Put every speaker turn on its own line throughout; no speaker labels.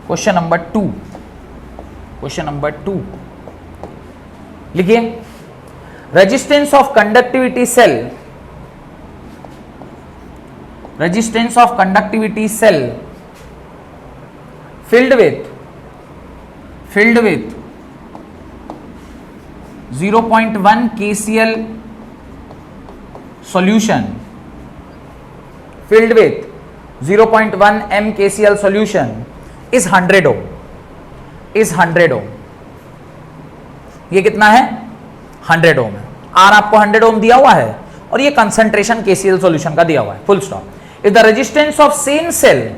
Question number 2, question number 2 लिखिए, resistance of conductivity cell, resistance of conductivity cell filled with 0.1 KCl solution, filled with 0.1 m KCl solution is 100 ohm, is 100 ohm। ये कितना है? 100 ohm है। R आपको 100 ohm दिया हुआ है और ये कंसंट्रेशन KCl सॉल्यूशन का दिया हुआ है, full stop. If the resistance of same cell,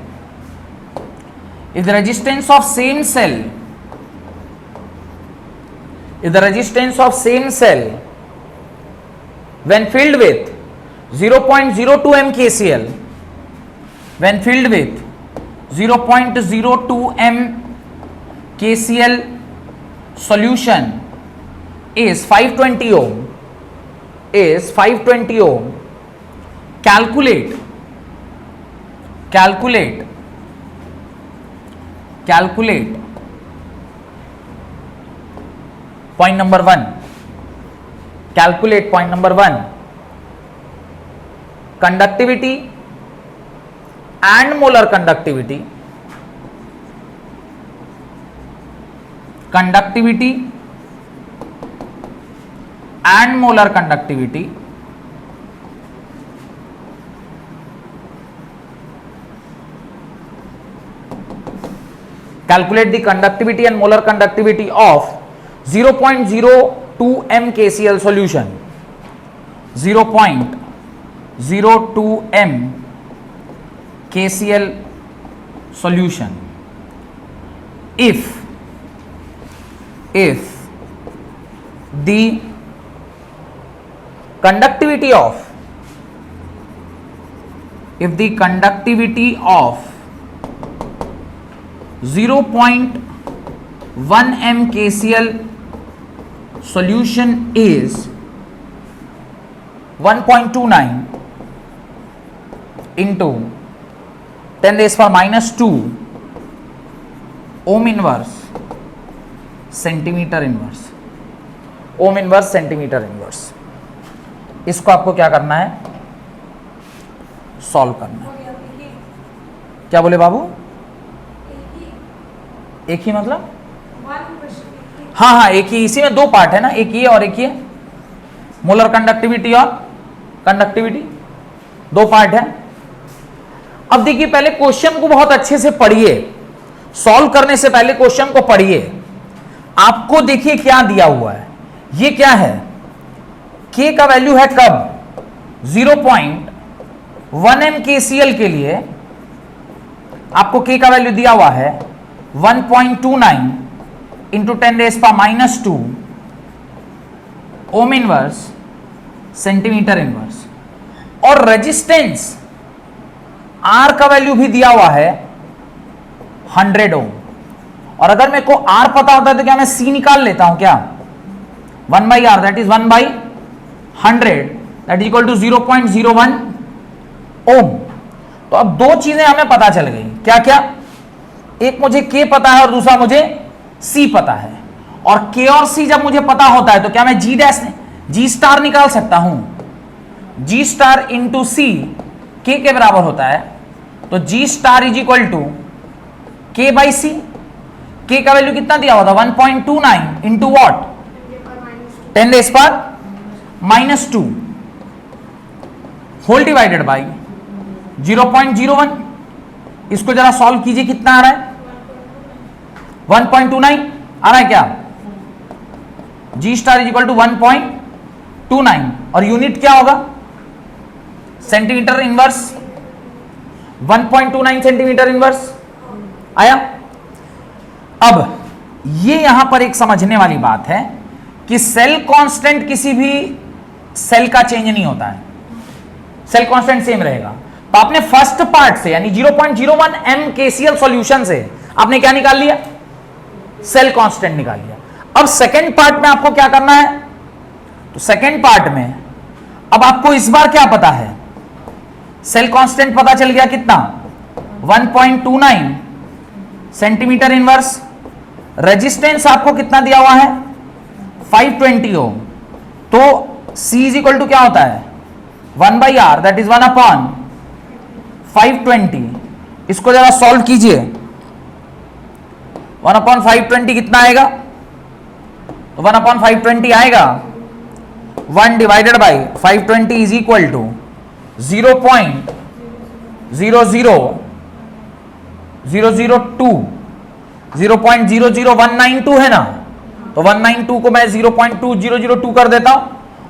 if the resistance of same cell, if the resistance of same cell when filled with 0.02 m KCl, when filled with 0.02 m KCl solution is 520 ohm, is 520 ohm, calculate point number 1, calculate point number 1, conductivity and molar conductivity, conductivity and molar conductivity calculate the conductivity and molar conductivity of 0.02 m KCl solution, 0.02 m KCl solution if the conductivity of 0.1 m KCl solution is 1.29 into 10 raised power minus 2 ohm inverse centimetre inverse, ohm inverse centimetre inverse. इसको आपको क्या करना है? Solve करना है। क्या बोले बाबू? एक ही मतलब? हाँ, एक ही। इसी में दो पार्ट है ना, एक ये और एक ये, मोलर कंडक्टिविटी और कंडक्टिविटी, दो पार्ट है। अब देखिए, पहले क्वेश्चन को बहुत अच्छे से पढ़िए, सॉल्व करने से पहले क्वेश्चन को पढ़िए। आपको देखिए क्या दिया हुआ है, ये क्या है? K का वैल्यू है कब? 0.1 m KCl के लिए आपको K का वैल्यू दिया हुआ है 1.29 into 10 raise power minus 2 ohm inverse centimetre inverse, और रेजिस्टेंस R का वैल्यू भी दिया हुआ है 100 ओम। और अगर मेरे को R पता होता है तो क्या मैं C निकाल लेता हूं क्या? 1/R that is 1/100 that is equal to 0.01 ohm. तो अब दो चीजें हमें पता चल गई, क्या क्या? एक मुझे K पता है और दूसरा मुझे C पता है। और K और C जब मुझे पता होता है तो क्या मैं G स्टार निकाल सकता हूं? G star into C K के बराबर होता है, तो G star is equal to K by C। K का वैल्यू कितना दिया हुआ था? 1.29 into what? 10 raise power minus 2 whole divided by 0.01। इसको जरा सॉल्व कीजिए, कितना आ रहा है? 1.29 आ रहा है क्या? G star is equal to 1.29 और यूनिट क्या होगा? Centimetre inverse. 1.29 सेंटीमीटर इनवर्स आया। अब ये यहां पर एक समझने वाली बात है कि सेल कांस्टेंट किसी भी सेल का चेंज नहीं होता है, सेल कांस्टेंट सेम रहेगा। तो आपने फर्स्ट पार्ट से यानी 0.01 m KCl सॉल्यूशन से आपने क्या निकाल लिया? सेल कांस्टेंट निकाल लिया। अब सेकेंड पार्ट में आपको क्या करना है? तो सेकेंड पार्ट में अब आपको इस बार क्या पता है? सेल कांस्टेंट पता चल गया, कितना? 1.29 सेंटीमीटर इनवर्स। रेजिस्टेंस आपको कितना दिया हुआ है 520 ओम, तो C इज इक्वल टू क्या होता है 1/R, दैट इज 1/520। इसको जरा सॉल्व कीजिए, 1/520 कितना आएगा, तो 1/520 आएगा 1 divided by 520 is equal to 0.00192 है ना, तो 192 को मैं 0.2002 कर देता हूं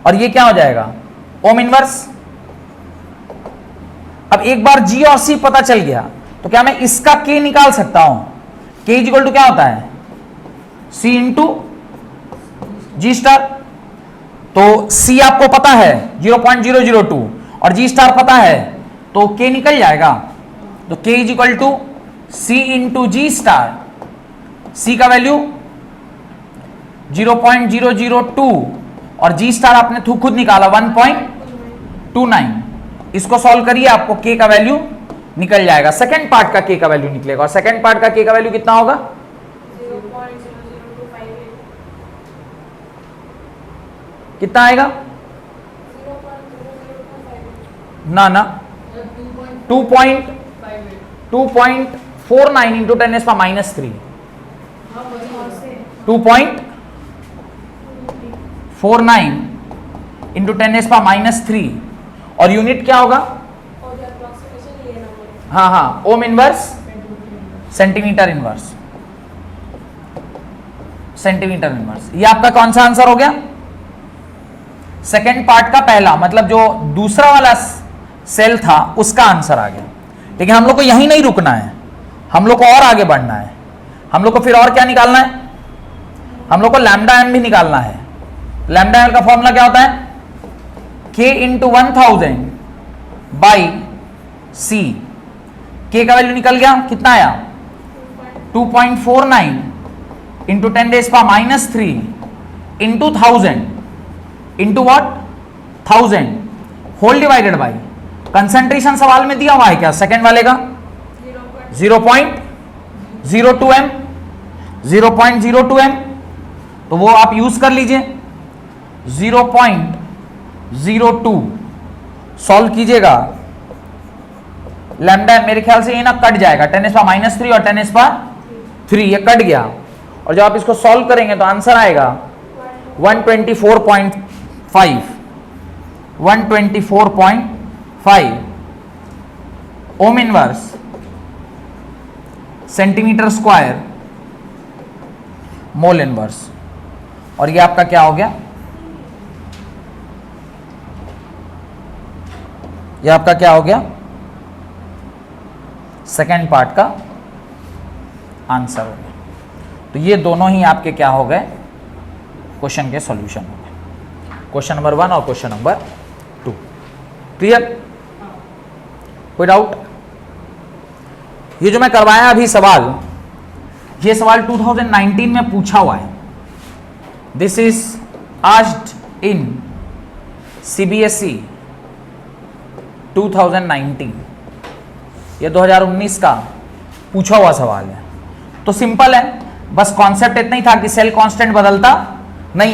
और ये क्या हो जाएगा ओम इनवर्स। अब एक बार G और C पता चल गया तो क्या मैं इसका K निकाल सकता हूं, K इज इक्वल टू क्या होता है C इंटू G स्टार। तो C आपको पता है 0.002 और G स्टार पता है, तो K निकल जाएगा, तो K is equal to C into G star. C का वैल्यू 0.002 और G स्टार आपने खुद निकाला 1.29। इसको सॉल्व करिए, आपको K का वैल्यू निकल जाएगा, सेकेंड पार्ट का K का वैल्यू निकलेगा। और सेकेंड पार्ट का K का वैल्यू कितना होगा
0.00258।
कितना आएगा
0.00258।
ना 2.49 इंटू 10⁻³ 2.49 इंटू 10⁻³ और यूनिट क्या होगा, हाँ ohm inverse centimetre inverse, centimetre inverse. ये आपका कौन सा आंसर हो गया, सेकेंड पार्ट का पहला, मतलब जो दूसरा वाला सेल था उसका आंसर आ गया। लेकिन हम लोग को यहीं नहीं रुकना है, हम लोग को और आगे बढ़ना है। हम लोग को फिर और क्या निकालना है, हम लोग को लैम्डा एम भी निकालना है। लैम्डा एम का फॉर्मूला क्या होता है K into 1000 by C। K का वैल्यू निकल गया, कितना आया 2.49 into 10⁻³ into 1000 into what 1000 whole divided by concentration सवाल में दिया हुआ है क्या, सेकेंड वाले का 0.02 m, 0.02 m, तो वो आप यूज कर लीजिए 0.02 सॉल्व कीजिएगा। लैम्डा मेरे ख्याल से ये ना कट जाएगा 10⁻³ और 10⁻³ ये कट गया, और जब आप इसको सॉल्व करेंगे तो आंसर आएगा 124.5 ohm inverse centimetre square mole inverse. और ये आपका क्या हो गया, ये आपका क्या हो गया सेकेंड पार्ट का आंसर हो गया। तो ये दोनों ही आपके क्या हो गए क्वेश्चन के सॉल्यूशन हो गए, क्वेश्चन नंबर 1 और क्वेश्चन नंबर 2। क्लियर, कोई डाउट। ये जो मैं करवाया अभी सवाल, ये सवाल 2019 में पूछा हुआ है। This is asked in CBSE 2019, ये 2019 का पूछा हुआ सवाल है। तो सिंपल है, बस कॉन्सेप्ट इतना ही था कि सेल कांस्टेंट बदलता नहीं